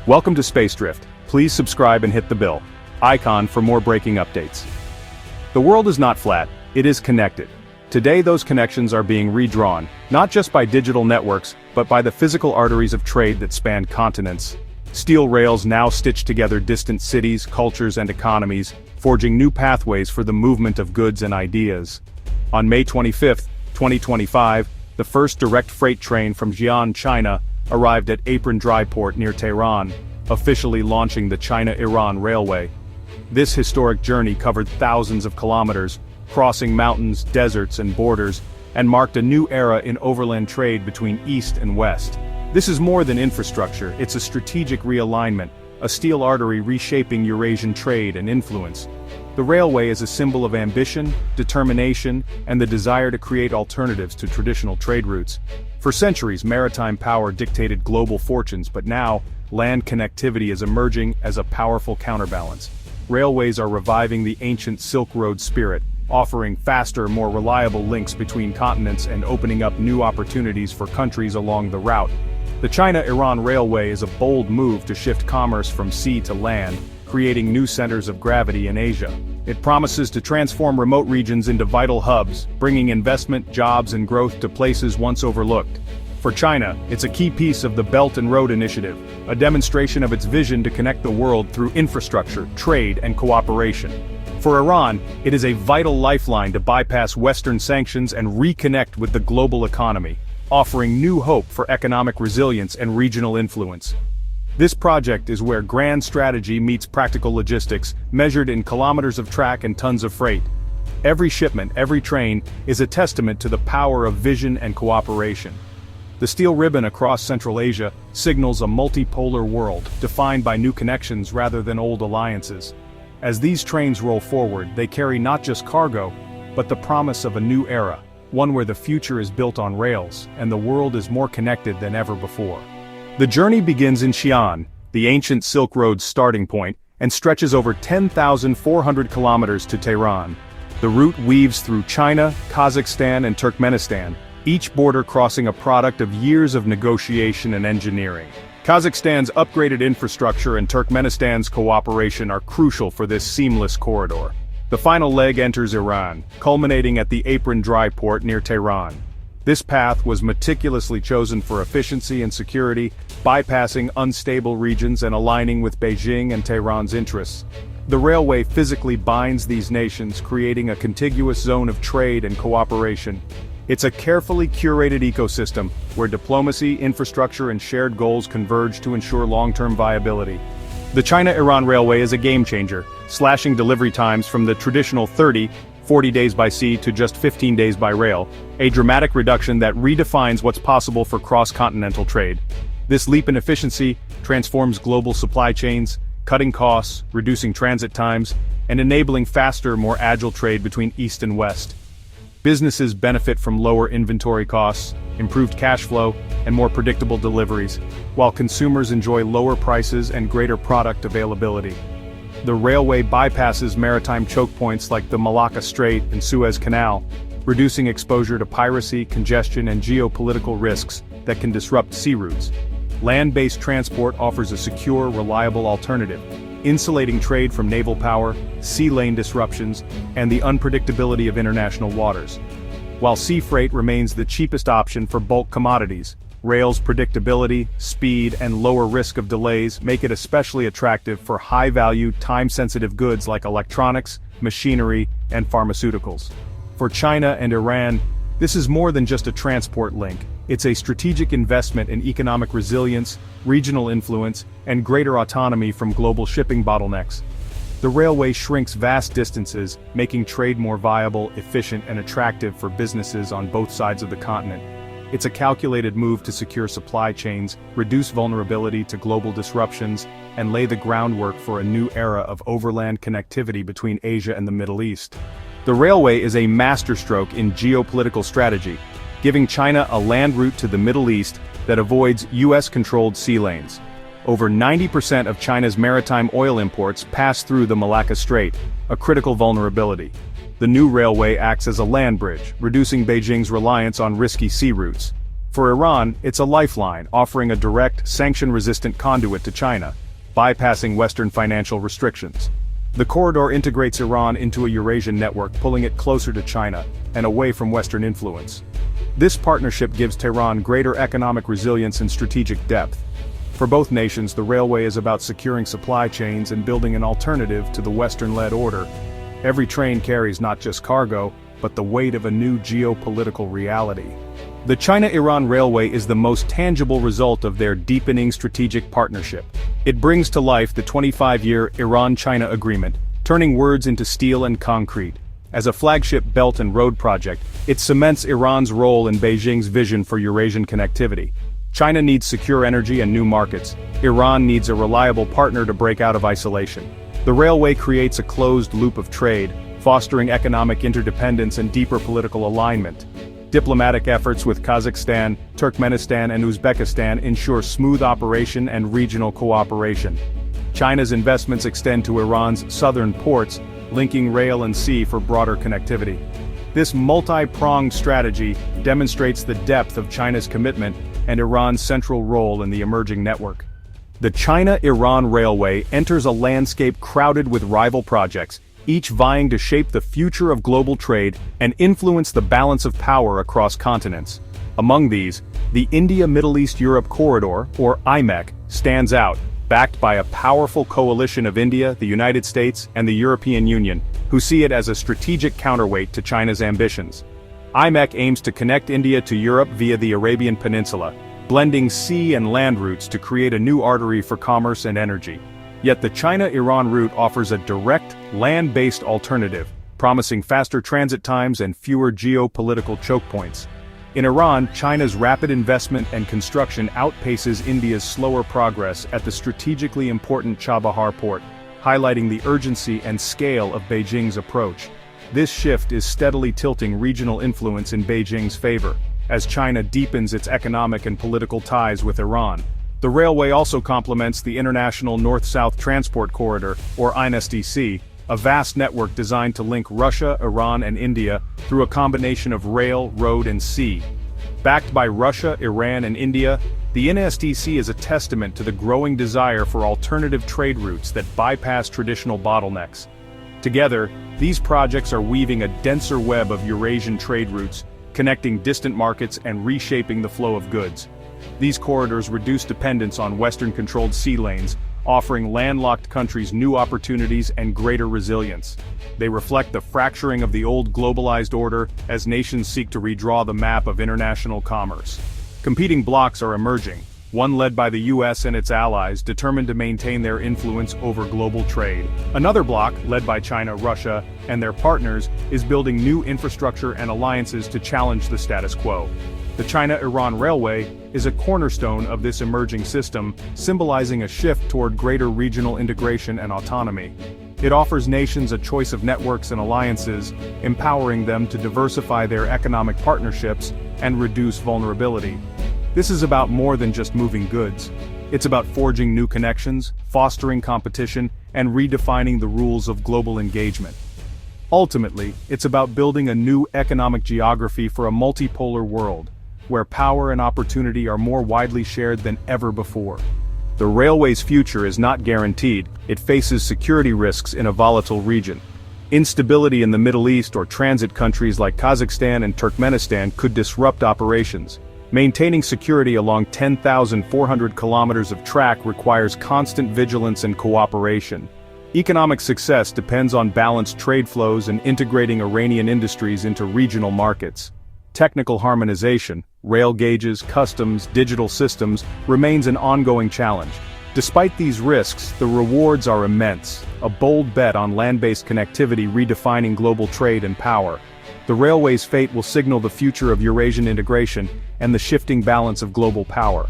Welcome to Space Drift. Please subscribe and hit the bell icon for more breaking updates. The world is not flat, it is connected. Today those connections are being redrawn, not just by digital networks, but by the physical arteries of trade that span continents. Steel rails now stitch together distant cities, cultures and economies, forging new pathways for the movement of goods and ideas. On May 25, 2025, the first direct freight train from Xi'an, China, arrived at Apron Dry Port near Tehran, officially launching the China-Iran Railway. This historic journey covered thousands of kilometers, crossing mountains, deserts and borders, and marked a new era in overland trade between East and West. This is more than infrastructure, it's a strategic realignment, a steel artery reshaping Eurasian trade and influence. The railway is a symbol of ambition, determination, and the desire to create alternatives to traditional trade routes. For centuries, maritime power dictated global fortunes, but now, land connectivity is emerging as a powerful counterbalance. Railways are reviving the ancient Silk Road spirit, offering faster, more reliable links between continents and opening up new opportunities for countries along the route. The China-Iran Railway is a bold move to shift commerce from sea to land, creating new centers of gravity in Asia. It promises to transform remote regions into vital hubs, bringing investment, jobs and growth to places once overlooked. For China, it's a key piece of the Belt and Road Initiative, a demonstration of its vision to connect the world through infrastructure, trade and cooperation. For Iran, it is a vital lifeline to bypass Western sanctions and reconnect with the global economy, offering new hope for economic resilience and regional influence. This project is where grand strategy meets practical logistics, measured in kilometers of track and tons of freight. Every shipment, every train, is a testament to the power of vision and cooperation. The steel ribbon across Central Asia signals a multipolar world, defined by new connections rather than old alliances. As these trains roll forward, they carry not just cargo, but the promise of a new era, one where the future is built on rails, and the world is more connected than ever before. The journey begins in Xi'an, the ancient Silk Road's starting point, and stretches over 10,400 kilometers to Tehran. The route weaves through China, Kazakhstan and Turkmenistan, each border crossing a product of years of negotiation and engineering. Kazakhstan's upgraded infrastructure and Turkmenistan's cooperation are crucial for this seamless corridor. The final leg enters Iran, culminating at the Apron Dry Port near Tehran. This path was meticulously chosen for efficiency and security, bypassing unstable regions and aligning with Beijing and Tehran's interests. The railway physically binds these nations, creating a contiguous zone of trade and cooperation. It's a carefully curated ecosystem, where diplomacy, infrastructure and shared goals converge to ensure long-term viability. The China-Iran Railway is a game-changer, slashing delivery times from the traditional 40 days by sea to just 15 days by rail, a dramatic reduction that redefines what's possible for cross-continental trade. This leap in efficiency transforms global supply chains, cutting costs, reducing transit times, and enabling faster, more agile trade between East and West. Businesses benefit from lower inventory costs, improved cash flow, and more predictable deliveries, while consumers enjoy lower prices and greater product availability. The railway bypasses maritime chokepoints like the Malacca Strait and Suez Canal, reducing exposure to piracy, congestion, and geopolitical risks that can disrupt sea routes. Land-based transport offers a secure, reliable alternative, insulating trade from naval power, sea lane disruptions, and the unpredictability of international waters. While sea freight remains the cheapest option for bulk commodities, rail's predictability, speed, and lower risk of delays make it especially attractive for high-value, time-sensitive goods like electronics, machinery, and pharmaceuticals. For China and Iran, this is more than just a transport link. It's a strategic investment in economic resilience, regional influence, and greater autonomy from global shipping bottlenecks. The railway shrinks vast distances, making trade more viable, efficient, and attractive for businesses on both sides of the continent. It's a calculated move to secure supply chains, reduce vulnerability to global disruptions, and lay the groundwork for a new era of overland connectivity between Asia and the Middle East. The railway is a masterstroke in geopolitical strategy, giving China a land route to the Middle East that avoids US-controlled sea lanes. Over 90% of China's maritime oil imports pass through the Malacca Strait, a critical vulnerability. The new railway acts as a land bridge, reducing Beijing's reliance on risky sea routes. For Iran, it's a lifeline, offering a direct, sanction-resistant conduit to China, bypassing Western financial restrictions. The corridor integrates Iran into a Eurasian network, pulling it closer to China and away from Western influence. This partnership gives Tehran greater economic resilience and strategic depth. For both nations, the railway is about securing supply chains and building an alternative to the Western-led order. Every train carries not just cargo, but the weight of a new geopolitical reality. The China-Iran Railway is the most tangible result of their deepening strategic partnership. It brings to life the 25-year Iran-China agreement, turning words into steel and concrete. As a flagship Belt and Road project, it cements Iran's role in Beijing's vision for Eurasian connectivity. China needs secure energy and new markets. Iran needs a reliable partner to break out of isolation. The railway creates a closed loop of trade, fostering economic interdependence and deeper political alignment. Diplomatic efforts with Kazakhstan, Turkmenistan and Uzbekistan ensure smooth operation and regional cooperation. China's investments extend to Iran's southern ports, linking rail and sea for broader connectivity. This multi-pronged strategy demonstrates the depth of China's commitment and Iran's central role in the emerging network. The China-Iran Railway enters a landscape crowded with rival projects, each vying to shape the future of global trade and influence the balance of power across continents. Among these, the India-Middle East-Europe Corridor, or IMEC, stands out, backed by a powerful coalition of India, the United States, and the European Union, who see it as a strategic counterweight to China's ambitions. IMEC aims to connect India to Europe via the Arabian Peninsula, blending sea and land routes to create a new artery for commerce and energy. Yet the China-Iran route offers a direct, land-based alternative, promising faster transit times and fewer geopolitical chokepoints. In Iran, China's rapid investment and construction outpaces India's slower progress at the strategically important Chabahar port, highlighting the urgency and scale of Beijing's approach. This shift is steadily tilting regional influence in Beijing's favor, as China deepens its economic and political ties with Iran. The railway also complements the International North-South Transport Corridor, or INSTC, a vast network designed to link Russia, Iran and India through a combination of rail, road and sea. Backed by Russia, Iran and India, the INSTC is a testament to the growing desire for alternative trade routes that bypass traditional bottlenecks. Together, these projects are weaving a denser web of Eurasian trade routes, connecting distant markets and reshaping the flow of goods. These corridors reduce dependence on Western-controlled sea lanes, offering landlocked countries new opportunities and greater resilience. They reflect the fracturing of the old globalized order as nations seek to redraw the map of international commerce. Competing blocs are emerging, one led by the US and its allies determined to maintain their influence over global trade. Another bloc, led by China, Russia, and their partners, is building new infrastructure and alliances to challenge the status quo. The China-Iran Railway is a cornerstone of this emerging system, symbolizing a shift toward greater regional integration and autonomy. It offers nations a choice of networks and alliances, empowering them to diversify their economic partnerships and reduce vulnerability. This is about more than just moving goods. It's about forging new connections, fostering competition, and redefining the rules of global engagement. Ultimately, it's about building a new economic geography for a multipolar world, where power and opportunity are more widely shared than ever before. The railway's future is not guaranteed. It faces security risks in a volatile region. Instability in the Middle East or transit countries like Kazakhstan and Turkmenistan could disrupt operations. Maintaining security along 10,400 kilometers of track requires constant vigilance and cooperation. Economic success depends on balanced trade flows and integrating Iranian industries into regional markets. Technical harmonization, rail gauges, customs, digital systems, remains an ongoing challenge. Despite these risks, the rewards are immense, a bold bet on land-based connectivity redefining global trade and power. The railway's fate will signal the future of Eurasian integration and the shifting balance of global power.